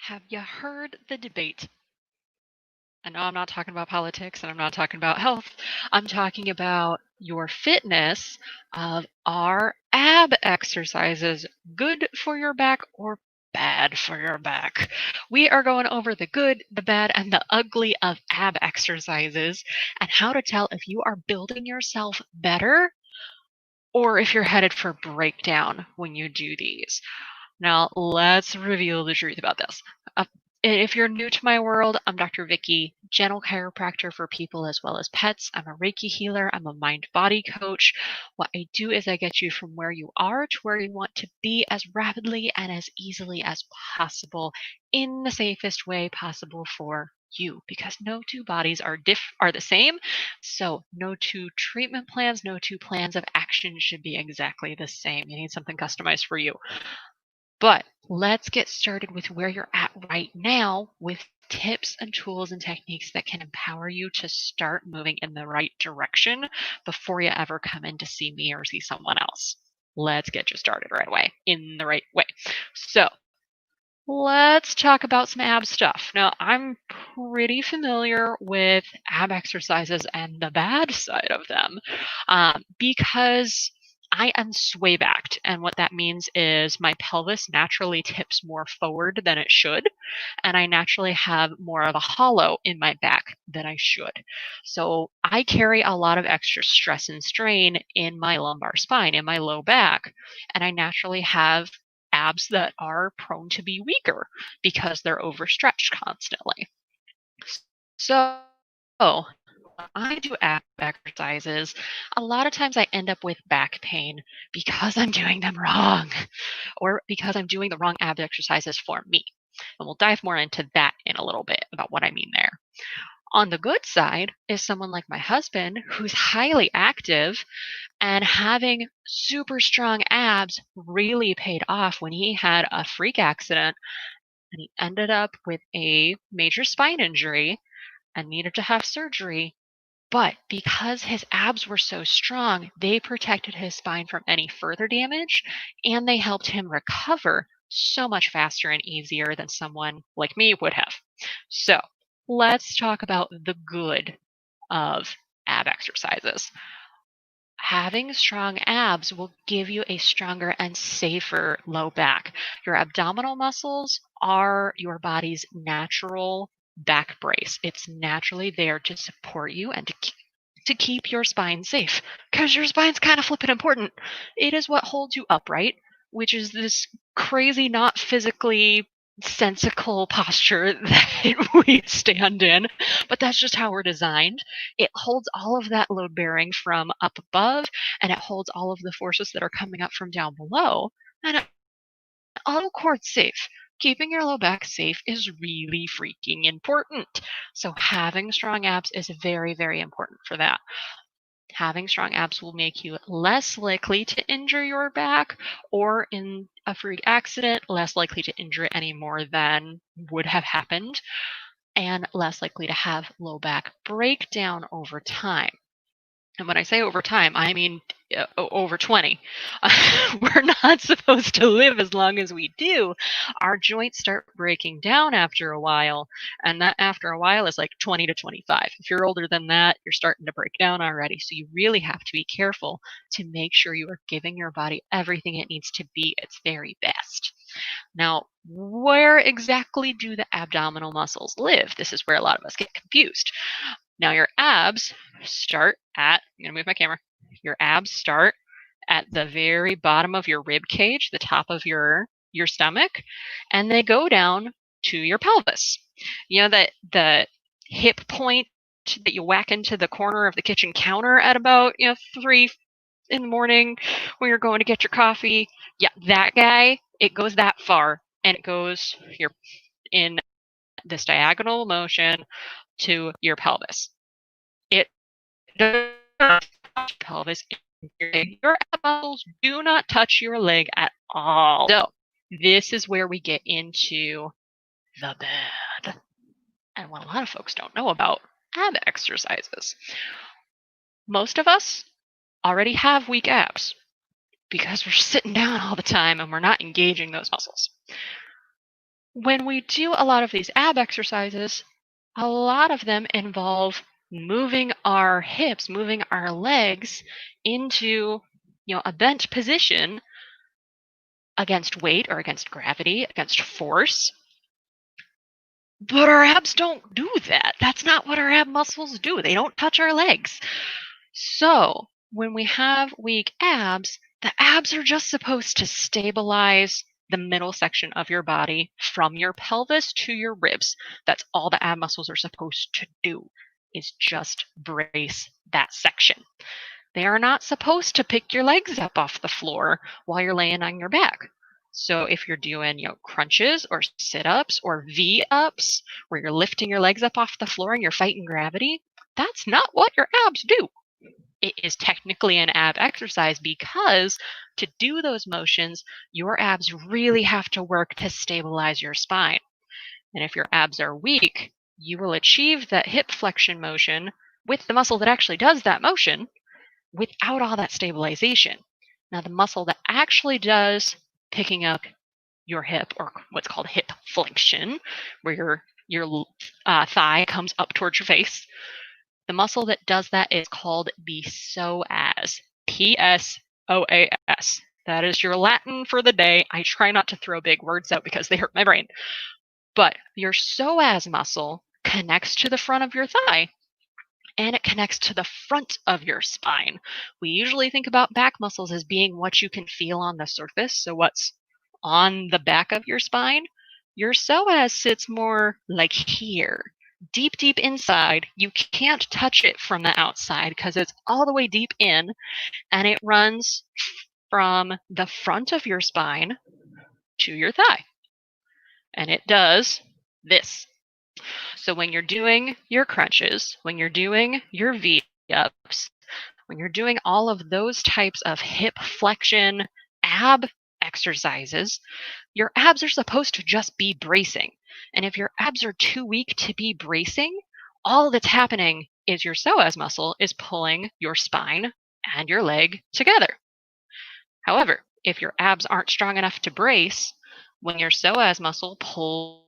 Have you heard the debate? And no, I'm not talking about politics and I'm not talking about health. I'm talking about your fitness of are ab exercises good for your back or bad for your back? We are going over the good, the bad, and the ugly of ab exercises and how to tell if you are building yourself better or if you're headed for breakdown when you do these. Now, let's reveal the truth about this. If you're new to my world, I'm Dr. Vicky, gentle chiropractor for people as well as pets. I'm a Reiki healer. I'm a mind body coach. What I do is I get you from where you are to where you want to be as rapidly and as easily as possible in the safest way possible for you, because no two bodies are the same. So no two treatment plans, no two plans of action should be exactly the same. You need something customized for you. But let's get started with where you're at right now with tips and tools and techniques that can empower you to start moving in the right direction before you ever come in to see me or see someone else. Let's get you started right away in the right way. So, let's talk about some ab stuff. Now, I'm pretty familiar with ab exercises and the bad side of them because I am sway backed. And what that means is my pelvis naturally tips more forward than it should. And I naturally have more of a hollow in my back than I should. So I carry a lot of extra stress and strain in my lumbar spine, in my low back. And I naturally have abs that are prone to be weaker because they're overstretched constantly. So, when I do ab exercises, a lot of times I end up with back pain because I'm doing them wrong or because I'm doing the wrong ab exercises for me. And we'll dive more into that in a little bit about what I mean there. On the good side is someone like my husband who's highly active, and having super strong abs really paid off when he had a freak accident and he ended up with a major spine injury and needed to have surgery. But because his abs were so strong, they protected his spine from any further damage and they helped him recover so much faster and easier than someone like me would have. So let's talk about the good of ab exercises. Having strong abs will give you a stronger and safer low back. Your abdominal muscles are your body's natural back brace. It's naturally there to support you and to keep your spine safe because your spine's kind of flippin' important. It is what holds you upright, which is this crazy, not physically sensical posture that we stand in, but that's just how we're designed. It holds all of that load bearing from up above, and it holds all of the forces that are coming up from down below, and it all core safe. Keeping your low back safe is really freaking important. So having strong abs is very, very important for that. Having strong abs will make you less likely to injure your back, or in a freak accident, less likely to injure it any more than would have happened, and less likely to have low back breakdown over time. And when I say over time, I mean over 20. We're not supposed to live as long as we do. Our joints start breaking down after a while, and that after a while is like 20 to 25. If you're older than that, you're starting to break down already. So you really have to be careful to make sure you are giving your body everything it needs to be its very best. Now, where exactly do the abdominal muscles live? This is where a lot of us get confused. Now, your abs start at, I'm going to move my camera. Your abs start at the very bottom of your rib cage, the top of your stomach, and they go down to your pelvis. You know that the hip point that you whack into the corner of the kitchen counter at about 3 in the morning when you're going to get your coffee. Yeah, that guy. It goes that far, and it goes here in this diagonal motion to your pelvis. It does not touch pelvis. Your muscles do not touch your leg at all. So this is where we get into the bad, and what a lot of folks don't know about ab exercises. Most of us already have weak abs because we're sitting down all the time and we're not engaging those muscles. When we do a lot of these ab exercises, a lot of them involve moving our hips, moving our legs into, a bent position against weight or against gravity, against force. But our abs don't do that. That's not what our ab muscles do. They don't touch our legs. So, when we have weak abs, the abs are just supposed to stabilize the middle section of your body from your pelvis to your ribs. That's all the ab muscles are supposed to do, is just brace that section. They are not supposed to pick your legs up off the floor while you're laying on your back. So if you're doing, crunches or sit-ups or V-ups where you're lifting your legs up off the floor and you're fighting gravity, that's not what your abs do. It is technically an ab exercise because to do those motions, your abs really have to work to stabilize your spine. And if your abs are weak, you will achieve that hip flexion motion with the muscle that actually does that motion without all that stabilization. Now, the muscle that actually does picking up your hip, or what's called hip flexion, where your thigh comes up towards your face, the muscle that does that is called the psoas. Psoas. That is your Latin for the day. I try not to throw big words out because they hurt my brain. But your psoas muscle connects to the front of your thigh and it connects to the front of your spine. We usually think about back muscles as being what you can feel on the surface, so what's on the back of your spine. Your psoas sits more like here, deep, deep inside. You can't touch it from the outside because it's all the way deep in, and it runs from the front of your spine to your thigh. And it does this. So when you're doing your crunches, when you're doing your V-ups, when you're doing all of those types of hip flexion, ab exercises, your abs are supposed to just be bracing. And if your abs are too weak to be bracing, all that's happening is your psoas muscle is pulling your spine and your leg together. However, if your abs aren't strong enough to brace, when your psoas muscle pulls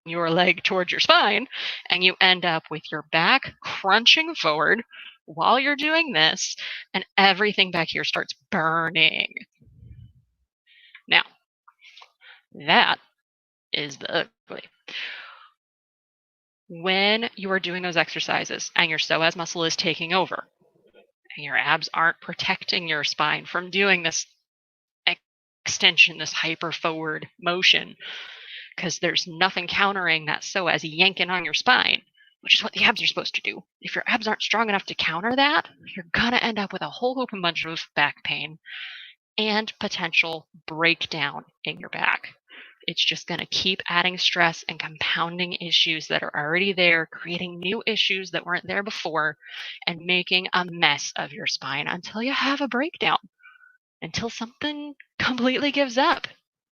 your leg towards your spine, and you end up with your back crunching forward while you're doing this, and everything back here starts burning. Now, that is the ugly. When you are doing those exercises and your psoas muscle is taking over, and your abs aren't protecting your spine from doing this extension, this hyper forward motion, because there's nothing countering that psoas yanking on your spine, which is what the abs are supposed to do. If your abs aren't strong enough to counter that, you're going to end up with a whole open bunch of back pain and potential breakdown in your back. It's just going to keep adding stress and compounding issues that are already there, creating new issues that weren't there before, and making a mess of your spine until you have a breakdown, until something completely gives up.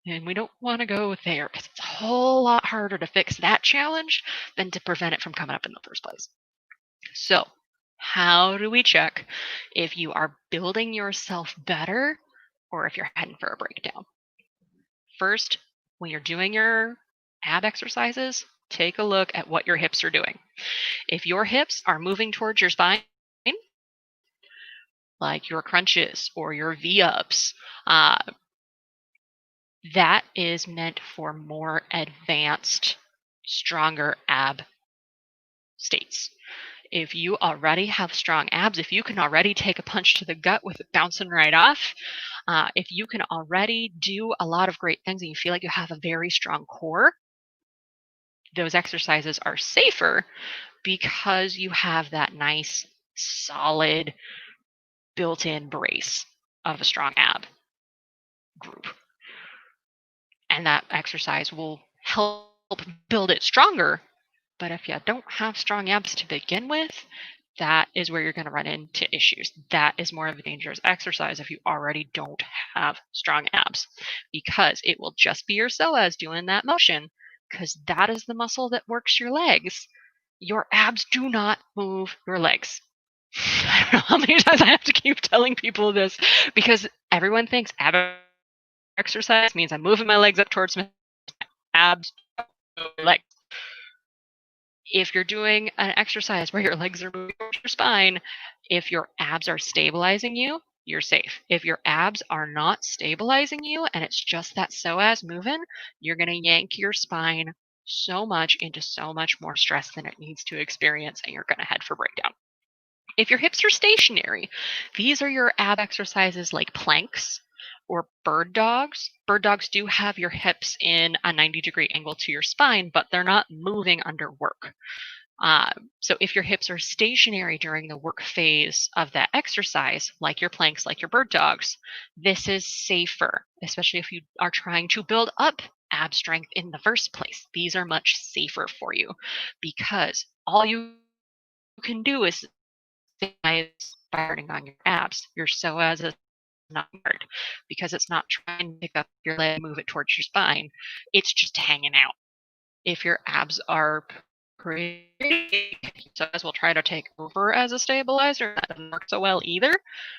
And we don't want to go there because it's a whole lot harder to fix that challenge than to prevent it from coming up in the first place. So, how do we check if you are building yourself better or if you're heading for a breakdown? First, when you're doing your ab exercises, take a look at what your hips are doing. If your hips are moving towards your spine, like your crunches or your V-ups, that is meant for more advanced, stronger ab states. If you already have strong abs, if you can already take a punch to the gut with it bouncing right off, if you can already do a lot of great things and you feel like you have a very strong core, those exercises are safer because you have that nice, solid, built in brace of a strong ab group. And that exercise will help build it stronger. But if you don't have strong abs to begin with, that is where you're going to run into issues. That is more of a dangerous exercise if you already don't have strong abs, because it will just be your psoas doing that motion, because that is the muscle that works your legs. Your abs do not move your legs. I don't know how many times I have to keep telling people this because everyone thinks ab exercise means I'm moving my legs up towards my abs, legs. If you're doing an exercise where your legs are moving towards your spine, if your abs are stabilizing you, you're safe. If your abs are not stabilizing you and it's just that psoas moving, you're going to yank your spine so much into so much more stress than it needs to experience, and you're going to head for breakdown. If your hips are stationary, these are your ab exercises like planks or bird dogs. Bird dogs do have your hips in a 90-degree angle to your spine, but they're not moving under work. So if your hips are stationary during the work phase of that exercise, like your planks, like your bird dogs, this is safer, especially if you are trying to build up ab strength in the first place. These are much safer for you because all you can do is by turning on your abs. Your psoas is not hard because it's not trying to pick up your leg and move it towards your spine. It's just hanging out. If your abs are pretty big, psoas will try to take over as a stabilizer. That doesn't work so well either.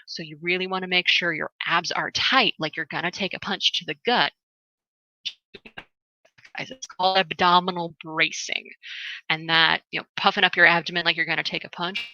So you really want to make sure your abs are tight, like you're gonna take a punch to the gut. It's called abdominal bracing, and that puffing up your abdomen like you're gonna take a punch.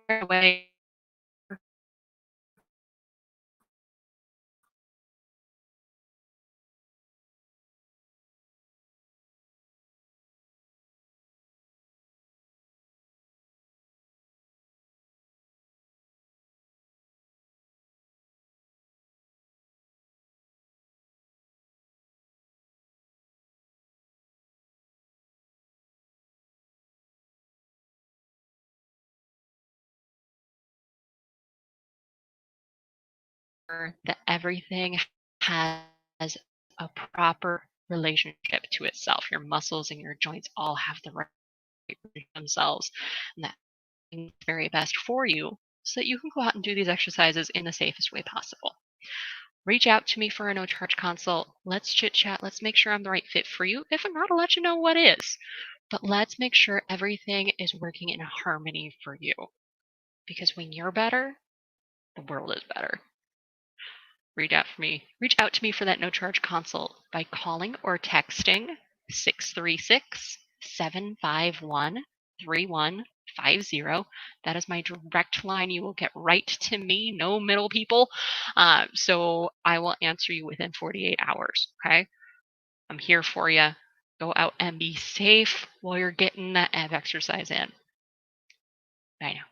Away. That everything has a proper relationship to itself. Your muscles and your joints all have the right themselves, and that is very best for you so that you can go out and do these exercises in the safest way possible. Reach out to me for a no charge consult. Let's chit chat. Let's make sure I'm the right fit for you. If I'm not, I'll let you know what is. But let's make sure everything is working in harmony for you. Because when you're better, the world is better. Reach out to me for that no charge consult by calling or texting 636-751-3150. That is my direct line. You will get right to me, no middle people. So I will answer you within 48 hours. Okay. I'm here for you. Go out and be safe while you're getting that ab exercise in. Bye now.